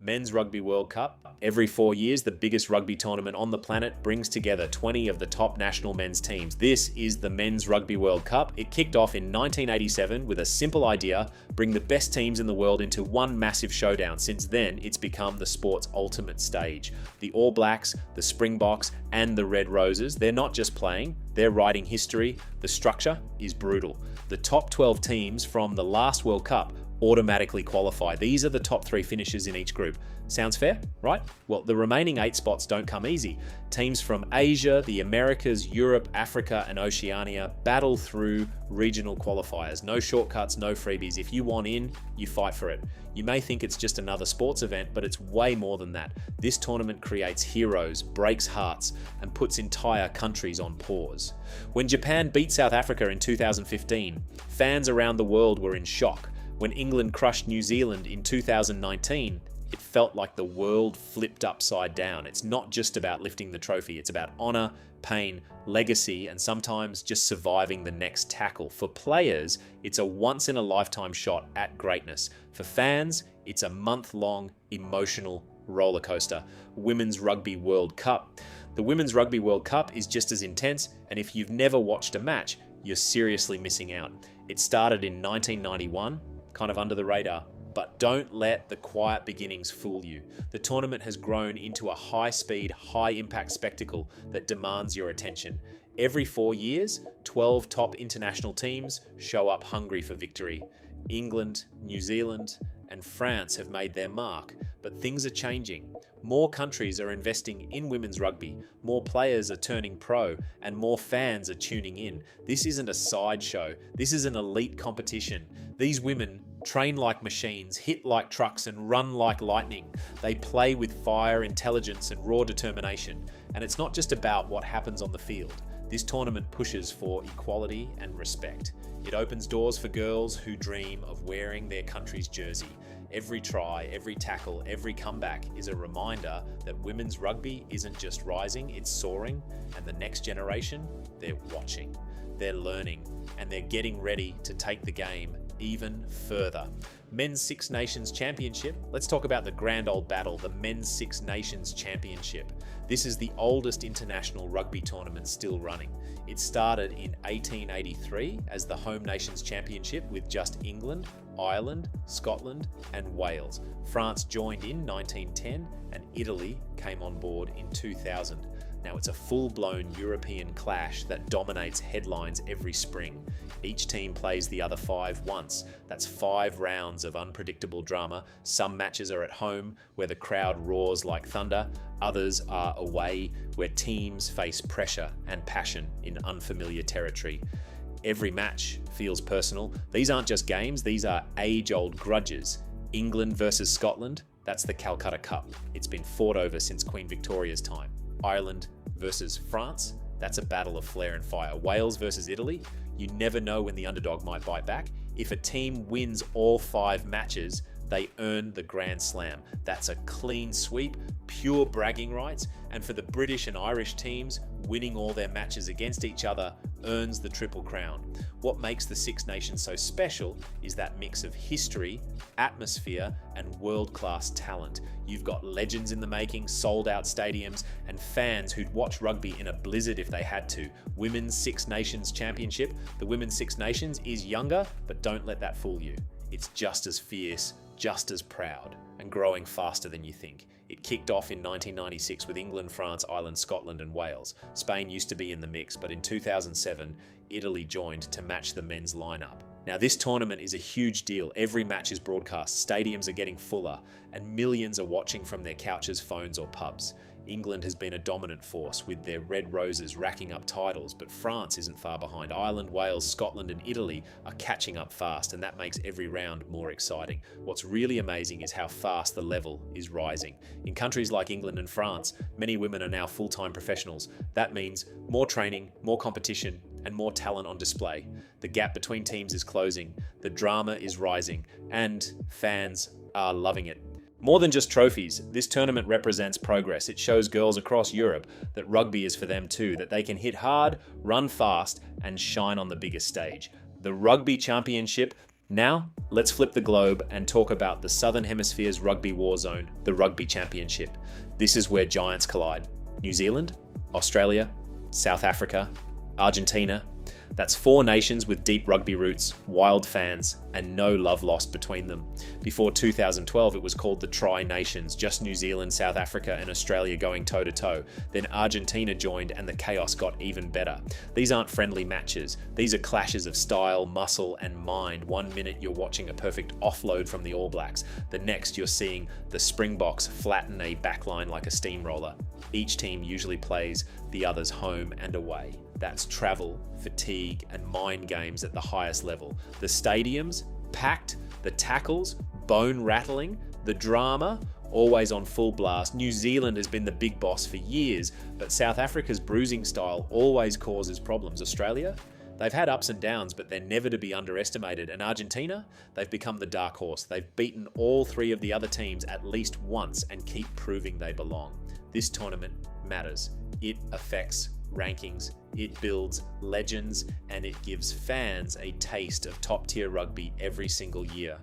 Men's Rugby World Cup. Every 4 years, the biggest rugby tournament on the planet brings together 20 of the top national men's teams. This is the Men's Rugby World Cup. It kicked off in 1987 with a simple idea: bring the best teams in the world into one massive showdown. Since then, it's become the sport's ultimate stage. The All Blacks, the Springboks, and the Red Roses, they're not just playing, they're writing history. The structure is brutal. The top 12 teams from the last World Cup automatically qualify. These are the top 3 finishers in each group. Sounds fair, right? Well, the remaining 8 spots don't come easy. Teams from Asia, the Americas, Europe, Africa, and Oceania battle through regional qualifiers. No shortcuts, no freebies. If you want in, you fight for it. You may think it's just another sports event, but it's way more than that. This tournament creates heroes, breaks hearts, and puts entire countries on pause. When Japan beat South Africa in 2015, fans around the world were in shock. When England crushed New Zealand in 2019, it felt like the world flipped upside down. It's not just about lifting the trophy, it's about honor, pain, legacy, and sometimes just surviving the next tackle. For players, it's a once-in-a-lifetime shot at greatness. For fans, it's a month-long emotional roller coaster. Women's Rugby World Cup. The Women's Rugby World Cup is just as intense, and if you've never watched a match, you're seriously missing out. It started in 1991, kind of under the radar. But don't let the quiet beginnings fool you. The tournament has grown into a high-speed, high-impact spectacle that demands your attention. Every 4 years, 12 top international teams show up hungry for victory. England, New Zealand, and France have made their mark, but things are changing. More countries are investing in women's rugby, more players are turning pro, and more fans are tuning in. This isn't a sideshow, this is an elite competition. These women train like machines, hit like trucks, and run like lightning. They play with fire, intelligence, and raw determination. And it's not just about what happens on the field. This tournament pushes for equality and respect. It opens doors for girls who dream of wearing their country's jersey. Every try, every tackle, every comeback is a reminder that women's rugby isn't just rising, it's soaring, and the next generation, they're watching, they're learning, and they're getting ready to take the game even further. Men's Six Nations Championship. Let's talk about the grand old battle, the Men's Six Nations Championship. This is the oldest international rugby tournament still running. It started in 1883 as the Home Nations Championship with just England, Ireland, Scotland, and Wales. France joined in 1910 and Italy came on board in 2000. Now it's a full-blown European clash that dominates headlines every spring. Each team plays the other 5 once. That's 5 rounds of unpredictable drama. Some matches are at home, where the crowd roars like thunder. Others are away, where teams face pressure and passion in unfamiliar territory. Every match feels personal. These aren't just games, these are age-old grudges. England versus Scotland, that's the Calcutta Cup. It's been fought over since Queen Victoria's time. Ireland versus France, that's a battle of flair and fire. Wales versus Italy, you never know when the underdog might bite back. If a team wins all 5 matches, they earn the Grand Slam. That's a clean sweep, pure bragging rights, and for the British and Irish teams, winning all their matches against each other earns the Triple Crown. What makes the Six Nations so special is that mix of history, atmosphere, and world-class talent. You've got legends in the making, sold-out stadiums, and fans who'd watch rugby in a blizzard if they had to. Women's Six Nations Championship. The Women's Six Nations is younger, but don't let that fool you. It's just as fierce, just as proud, and growing faster than you think. It kicked off in 1996 with England, France, Ireland, Scotland, and Wales. Spain used to be in the mix, but in 2007, Italy joined to match the men's lineup. Now, this tournament is a huge deal. Every match is broadcast, stadiums are getting fuller, and millions are watching from their couches, phones, or pubs. England has been a dominant force with their Red Roses racking up titles, but France isn't far behind. Ireland, Wales, Scotland, and Italy are catching up fast, and that makes every round more exciting. What's really amazing is how fast the level is rising. In countries like England and France, many women are now full-time professionals. That means more training, more competition, and more talent on display. The gap between teams is closing, the drama is rising, and fans are loving it. More than just trophies, this tournament represents progress. It shows girls across Europe that rugby is for them too, that they can hit hard, run fast, and shine on the biggest stage. The Rugby Championship Now, let's flip the globe and talk about the Southern Hemisphere's rugby war zone, the Rugby Championship. This is where giants collide. New Zealand, Australia, South Africa, Argentina. That's 4 nations with deep rugby roots, wild fans, and no love lost between them. Before 2012, it was called the Tri-Nations, just New Zealand, South Africa, and Australia going toe-to-toe. Then Argentina joined and the chaos got even better. These aren't friendly matches. These are clashes of style, muscle, and mind. One minute you're watching a perfect offload from the All Blacks. The next you're seeing the Springboks flatten a backline like a steamroller. Each team usually plays the others home and away. That's travel, fatigue, and mind games at the highest level. The stadiums, packed, the tackles, bone rattling, the drama, always on full blast. New Zealand has been the big boss for years, but South Africa's bruising style always causes problems. Australia, they've had ups and downs, but they're never to be underestimated. And Argentina, they've become the dark horse. They've beaten all 3 of the other teams at least once and keep proving they belong. This tournament matters. It affects rankings, it builds legends, and it gives fans a taste of top-tier rugby every single year.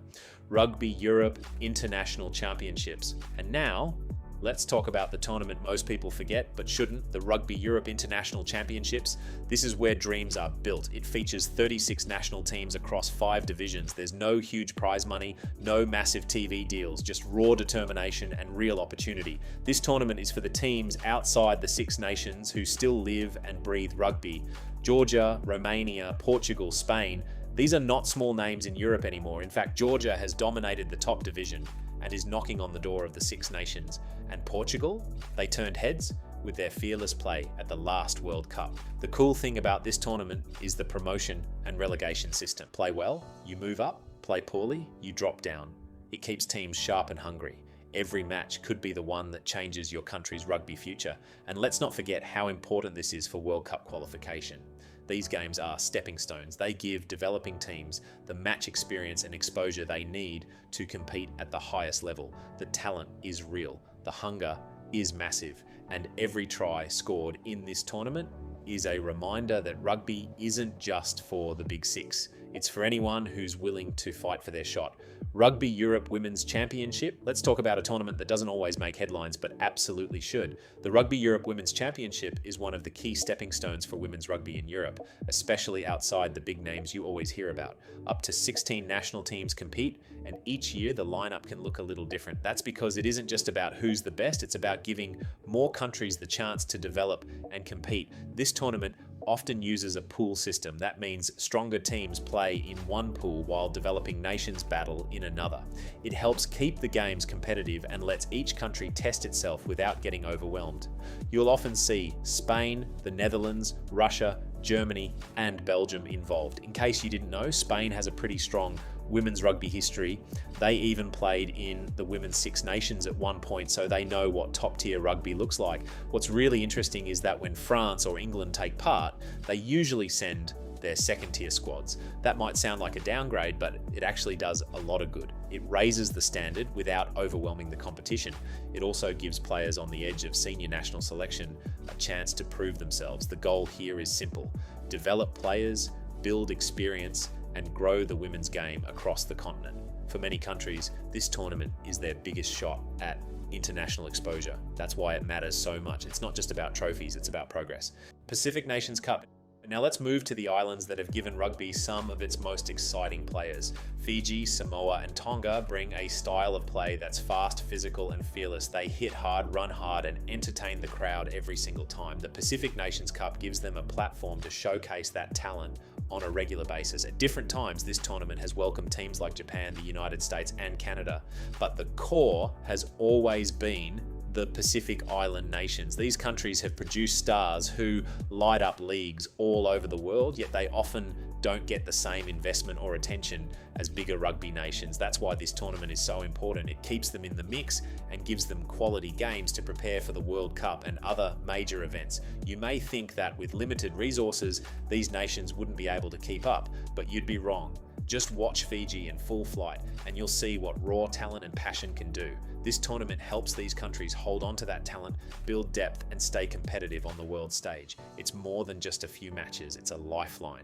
Rugby Europe International Championships. And now, let's talk about the tournament most people forget but shouldn't, the Rugby Europe International Championships. This is where dreams are built. It features 36 national teams across 5 divisions. There's no huge prize money, no massive TV deals, just raw determination and real opportunity. This tournament is for the teams outside the 6 nations who still live and breathe rugby. Georgia, Romania, Portugal, Spain. These are not small names in Europe anymore. In fact, Georgia has dominated the top division and is knocking on the door of the 6 nations. And Portugal, they turned heads with their fearless play at the last World Cup. The cool thing about this tournament is the promotion and relegation system. Play well, you move up. Play poorly, you drop down. It keeps teams sharp and hungry. Every match could be the one that changes your country's rugby future. And let's not forget how important this is for World Cup qualification. These games are stepping stones. They give developing teams the match experience and exposure they need to compete at the highest level. The talent is real. The hunger is massive. And every try scored in this tournament is a reminder that rugby isn't just for the Big 6. It's for anyone who's willing to fight for their shot. Rugby Europe Women's Championship. Let's talk about a tournament that doesn't always make headlines, but absolutely should. The Rugby Europe Women's Championship is one of the key stepping stones for women's rugby in Europe, especially outside the big names you always hear about. Up to 16 national teams compete, and each year the lineup can look a little different. That's because it isn't just about who's the best, it's about giving more countries the chance to develop and compete. This tournament often uses a pool system. That means stronger teams play in one pool while developing nations battle in another. It helps keep the games competitive and lets each country test itself without getting overwhelmed. You'll often see Spain, the Netherlands, Russia, Germany, and Belgium involved. In case you didn't know, Spain has a pretty strong women's rugby history. They even played in the Women's 6 Nations at one point, so they know what top-tier rugby looks like. What's really interesting is that when France or England take part, they usually send their second-tier squads. That might sound like a downgrade, but it actually does a lot of good. It raises the standard without overwhelming the competition. It also gives players on the edge of senior national selection a chance to prove themselves. The goal here is simple: develop players, build experience, and grow the women's game across the continent. For many countries, this tournament is their biggest shot at international exposure. That's why it matters so much. It's not just about trophies, it's about progress. Pacific Nations Cup. Now let's move to the islands that have given rugby some of its most exciting players. Fiji, Samoa, and Tonga bring a style of play that's fast, physical, and fearless. They hit hard, run hard, and entertain the crowd every single time. The Pacific Nations Cup gives them a platform to showcase that talent on a regular basis. At different times, this tournament has welcomed teams like Japan, the United States, and Canada, but the core has always been the Pacific Island nations. These countries have produced stars who light up leagues all over the world, yet they often don't get the same investment or attention as bigger rugby nations. That's why this tournament is so important. It keeps them in the mix and gives them quality games to prepare for the World Cup and other major events. You may think that with limited resources, these nations wouldn't be able to keep up, but you'd be wrong. Just watch Fiji in full flight and you'll see what raw talent and passion can do. This tournament helps these countries hold on to that talent, build depth, and stay competitive on the world stage. It's more than just a few matches, it's a lifeline.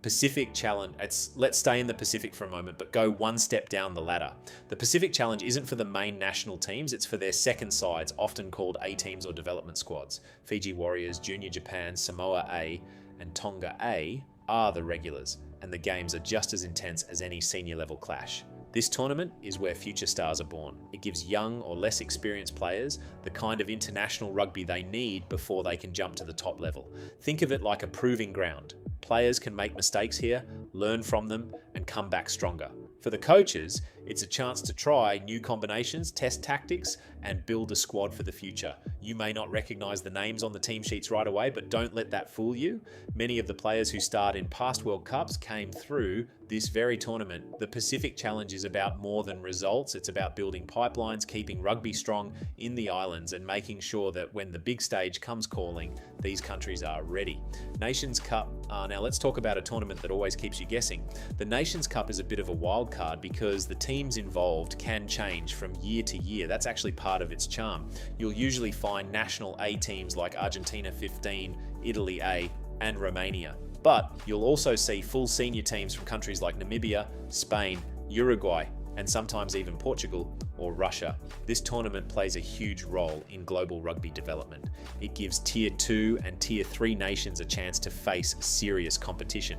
Pacific Challenge, let's stay in the Pacific for a moment, but go one step down the ladder. The Pacific Challenge isn't for the main national teams, it's for their second sides, often called A teams or development squads. Fiji Warriors, Junior Japan, Samoa A, and Tonga A are the regulars, and the games are just as intense as any senior level clash. This tournament is where future stars are born. It gives young or less experienced players the kind of international rugby they need before they can jump to the top level. Think of it like a proving ground. Players can make mistakes here, learn from them, and come back stronger. For the coaches, it's a chance to try new combinations, test tactics, and build a squad for the future. You may not recognize the names on the team sheets right away, but don't let that fool you. Many of the players who starred in past World Cups came through this very tournament. The Pacific Challenge is about more than results. It's about building pipelines, keeping rugby strong in the islands, and making sure that when the big stage comes calling, these countries are ready. Nations Cup, now let's talk about a tournament that always keeps you guessing. The Nations Cup is a bit of a wild card because the teams involved can change from year to year. That's actually part of its charm. You'll usually find national A teams like Argentina 15, Italy A, and Romania. But you'll also see full senior teams from countries like Namibia, Spain, Uruguay, and sometimes even Portugal or Russia. This tournament plays a huge role in global rugby development. It gives Tier 2 and Tier 3 nations a chance to face serious competition.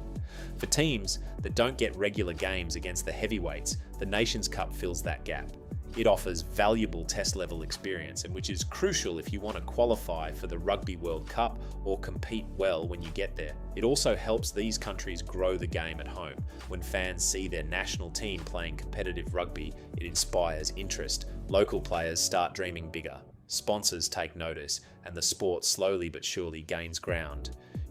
For teams that don't get regular games against the heavyweights, the Nations Cup fills that gap. It offers valuable test-level experience, and which is crucial if you want to qualify for the Rugby World Cup or compete well when you get there. It also helps these countries grow the game at home. When fans see their national team playing competitive rugby, it inspires interest. Local players start dreaming bigger. Sponsors take notice, and the sport slowly but surely gains ground.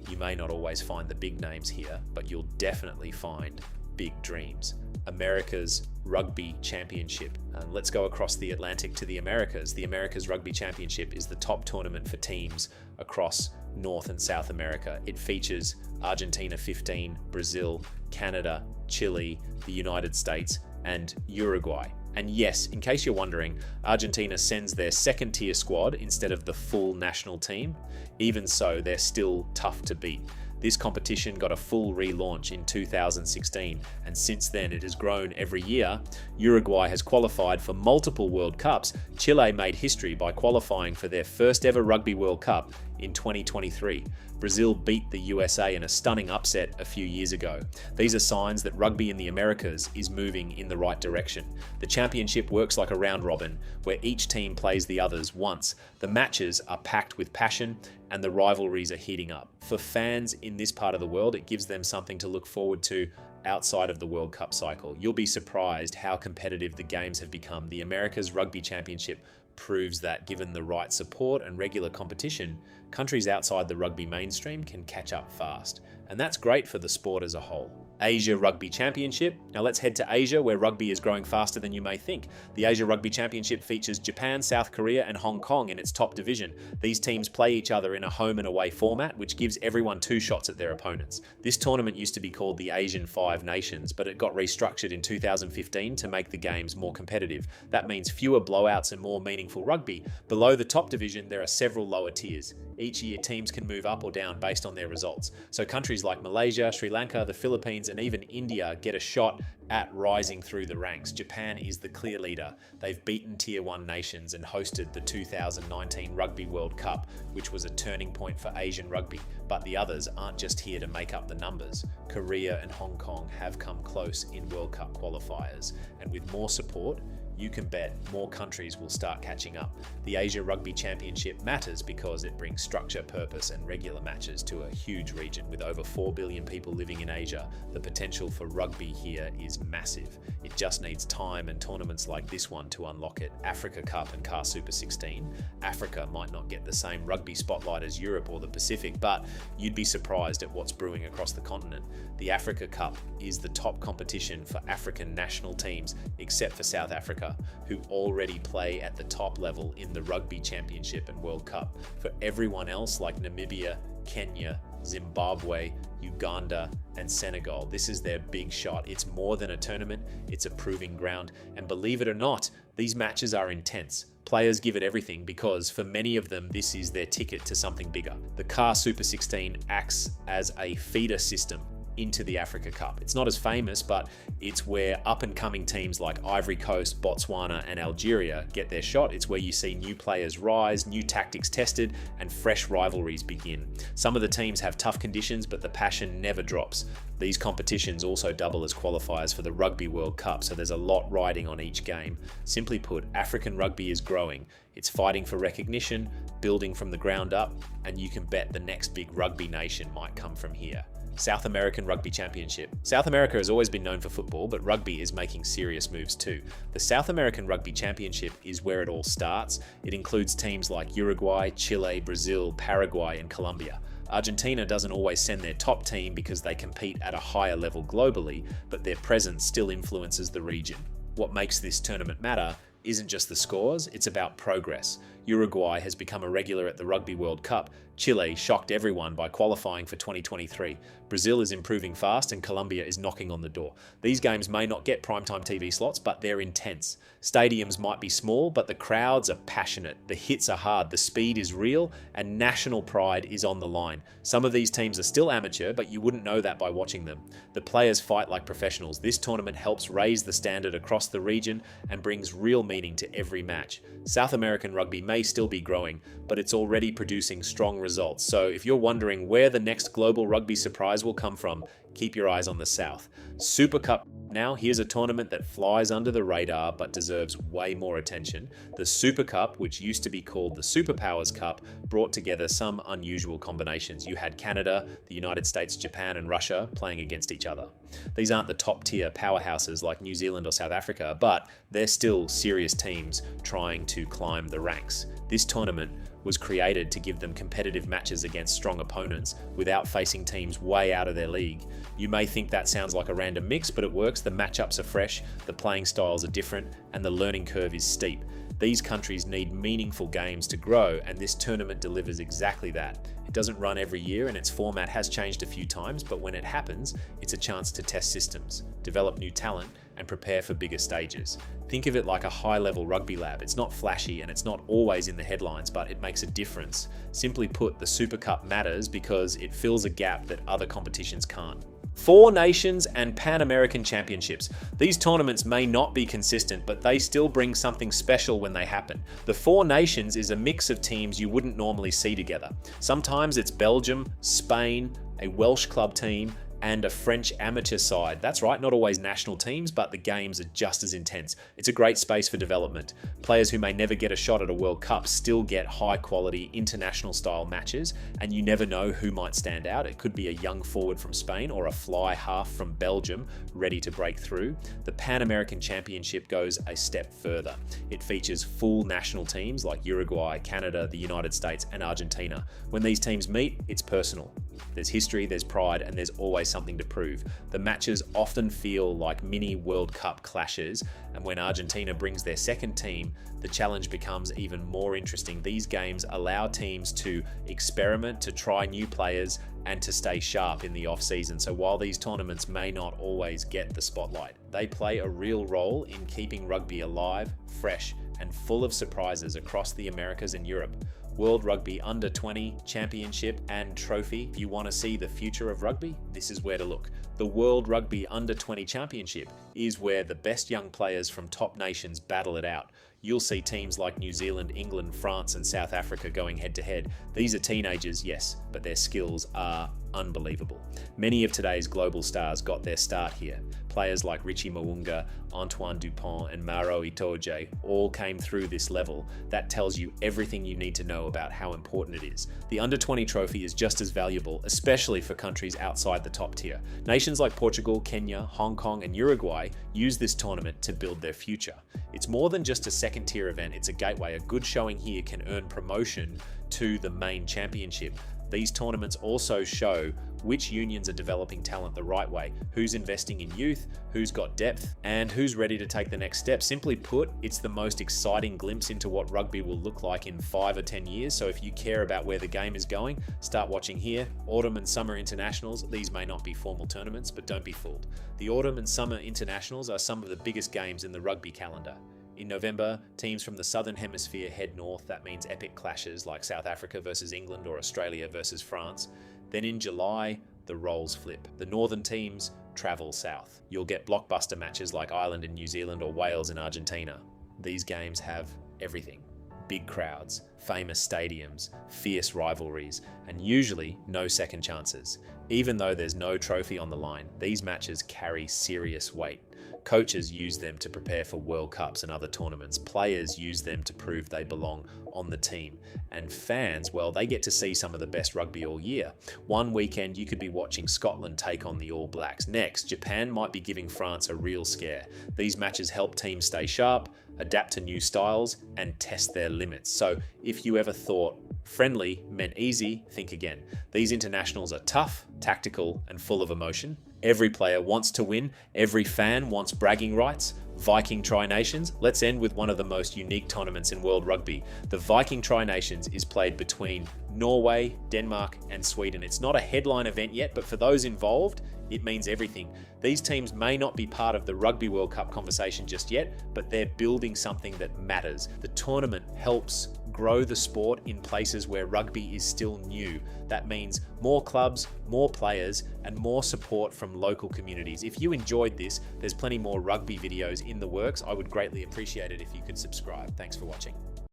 You may not always find the big names here, but you'll definitely find big dreams. America's Rugby Championship. Let's go across the Atlantic to the Americas. The America's Rugby Championship is the top tournament for teams across North and South America. It features Argentina 15, Brazil, Canada, Chile, the United States, and Uruguay. And yes, in case you're wondering, Argentina sends their second tier squad instead of the full national team. Even so, they're still tough to beat. This competition got a full relaunch in 2016, and since then it has grown every year. Uruguay has qualified for multiple World Cups. Chile made history by qualifying for their first ever Rugby World Cup in 2023. Brazil beat the USA in a stunning upset a few years ago. These are signs that rugby in the Americas is moving in the right direction. The championship works like a round robin, where each team plays the others once. The matches are packed with passion, and the rivalries are heating up. For fans in this part of the world, it gives them something to look forward to outside of the World Cup cycle. You'll be surprised how competitive the games have become. The America's Rugby Championship proves that given the right support and regular competition, countries outside the rugby mainstream can catch up fast. And that's great for the sport as a whole. Asia Rugby Championship. Now let's head to Asia, where rugby is growing faster than you may think. The Asia Rugby Championship features Japan, South Korea, and Hong Kong in its top division. These teams play each other in a home and away format, which gives everyone 2 shots at their opponents. This tournament used to be called the Asian Five Nations, but it got restructured in 2015 to make the games more competitive. That means fewer blowouts and more meaningful rugby. Below the top division, there are several lower tiers. Each year, teams can move up or down based on their results. So countries like Malaysia, Sri Lanka, the Philippines, and even India get a shot at rising through the ranks. Japan is the clear leader. They've beaten Tier 1 nations and hosted the 2019 Rugby World Cup, which was a turning point for Asian rugby. But the others aren't just here to make up the numbers. Korea and Hong Kong have come close in World Cup qualifiers, and with more support, you can bet more countries will start catching up. The Asia Rugby Championship matters because it brings structure, purpose, and regular matches to a huge region. With over 4 billion people living in Asia, the potential for rugby here is massive. It just needs time and tournaments like this one to unlock it. Africa Cup and Car Super 16. Africa might not get the same rugby spotlight as Europe or the Pacific, but you'd be surprised at what's brewing across the continent. The Africa Cup is the top competition for African national teams, except for South Africa, who already play at the top level in the Rugby Championship and World Cup. For everyone else, like Namibia, Kenya, Zimbabwe, Uganda, and Senegal. This is their big shot. It's more than a tournament, it's a proving ground. And believe it or not, these matches are intense. Players give it everything because for many of them, this is their ticket to something bigger. The CAR Super 16 acts as a feeder system into the Africa Cup. It's not as famous, but it's where up-and-coming teams like Ivory Coast, Botswana, and Algeria get their shot. It's where you see new players rise, new tactics tested, and fresh rivalries begin. Some of the teams have tough conditions, but the passion never drops. These competitions also double as qualifiers for the Rugby World Cup, so there's a lot riding on each game. Simply put, African rugby is growing. It's fighting for recognition, building from the ground up, and you can bet the next big rugby nation might come from here. South American Rugby Championship. South America has always been known for football, but rugby is making serious moves too. The South American Rugby Championship is where it all starts. It includes teams like Uruguay, Chile, Brazil, Paraguay, and Colombia. Argentina doesn't always send their top team because they compete at a higher level globally, but their presence still influences the region. What makes this tournament matter isn't just the scores, it's about progress. Uruguay has become a regular at the Rugby World Cup. Chile shocked everyone by qualifying for 2023. Brazil is improving fast and Colombia is knocking on the door. These games may not get primetime TV slots, but they're intense. Stadiums might be small, but the crowds are passionate, the hits are hard, the speed is real, and national pride is on the line. Some of these teams are still amateur, but you wouldn't know that by watching them. The players fight like professionals. This tournament helps raise the standard across the region and brings real meaning to every match. South American rugby may still be growing, but it's already producing strong results. So if you're wondering where the next global rugby surprise will come from, keep your eyes on the South. Super Cup. Now, here's a tournament that flies under the radar but deserves way more attention. The Super Cup, which used to be called the Superpowers Cup, brought together some unusual combinations. You had Canada, the United States, Japan, and Russia playing against each other. These aren't the top-tier powerhouses like New Zealand or South Africa, but they're still serious teams trying to climb the ranks. This tournament was created to give them competitive matches against strong opponents without facing teams way out of their league. You may think that sounds like a random mix, but it works. The matchups are fresh, the playing styles are different, and the learning curve is steep. These countries need meaningful games to grow, and this tournament delivers exactly that. It doesn't run every year, and its format has changed a few times, but when it happens, it's a chance to test systems, develop new talent, and prepare for bigger stages. Think of it like a high-level rugby lab. It's not flashy and it's not always in the headlines, but it makes a difference. Simply put, the Super Cup matters because it fills a gap that other competitions can't. Four Nations and PanAmerican Championships. These tournaments may not be consistent, but they still bring something special when they happen. The Four Nations is a mix of teams you wouldn't normally see together. Sometimes it's Belgium, Spain, a Welsh club team, and a French amateur side. That's right, not always national teams, but the games are just as intense. It's a great space for development. Players who may never get a shot at a World Cup still get high-quality international style matches, and you never know who might stand out. It could be a young forward from Spain or a fly half from Belgium ready to break through. The Pan-American Championship goes a step further. It features full national teams like Uruguay, Canada, the United States, and Argentina. When these teams meet, it's personal. There's history, there's pride, and there's always something to prove. The matches often feel like mini World Cup clashes, and when Argentina brings their second team, the challenge becomes even more interesting. These games allow teams to experiment, to try new players, and to stay sharp in the off-season. So while these tournaments may not always get the spotlight, they play a real role in keeping rugby alive, fresh, and full of surprises across the Americas and Europe. World Rugby Under-20 Championship and Trophy. If you want to see the future of rugby, this is where to look. The World Rugby Under-20 Championship is where the best young players from top nations battle it out. You'll see teams like New Zealand, England, France, and South Africa going head-to-head. These are teenagers, yes, but their skills are unbelievable. Many of today's global stars got their start here. Players like Richie Mo'unga, Antoine Dupont, and Maro Itoje all came through this level. That tells you everything you need to know about how important it is. The Under-20 trophy is just as valuable, especially for countries outside the top tier. Nations like Portugal, Kenya, Hong Kong, and Uruguay use this tournament to build their future. It's more than just a second-tier event, it's a gateway. A good showing here can earn promotion to the main championship. These tournaments also show which unions are developing talent the right way, who's investing in youth, who's got depth, and who's ready to take the next step. Simply put, it's the most exciting glimpse into what rugby will look like in 5 or 10 years. So if you care about where the game is going, start watching here. Autumn and summer internationals, these may not be formal tournaments, but don't be fooled. The autumn and summer internationals are some of the biggest games in the rugby calendar. In November, teams from the Southern Hemisphere head north. That means epic clashes like South Africa versus England or Australia versus France. Then in July, the roles flip. The northern teams travel south. You'll get blockbuster matches like Ireland and New Zealand or Wales and Argentina. These games have everything. Big crowds, famous stadiums, fierce rivalries, and usually no second chances. Even though there's no trophy on the line, these matches carry serious weight. Coaches use them to prepare for World Cups and other tournaments. Players use them to prove they belong on the team. And fans, well, they get to see some of the best rugby all year. One weekend, you could be watching Scotland take on the All Blacks. Next, Japan might be giving France a real scare. These matches help teams stay sharp, adapt to new styles, and test their limits. So if you ever thought friendly meant easy, think again. These internationals are tough, tactical, and full of emotion. Every player wants to win. Every fan wants bragging rights. Viking Tri-Nations. Let's end with one of the most unique tournaments in world rugby. The Viking Tri-Nations is played between Norway, Denmark, and Sweden. It's not a headline event yet, but for those involved, it means everything. These teams may not be part of the Rugby World Cup conversation just yet, but they're building something that matters. The tournament helps grow the sport in places where rugby is still new. That means more clubs, more players, and more support from local communities. If you enjoyed this, there's plenty more rugby videos in the works. I would greatly appreciate it if you could subscribe. Thanks for watching.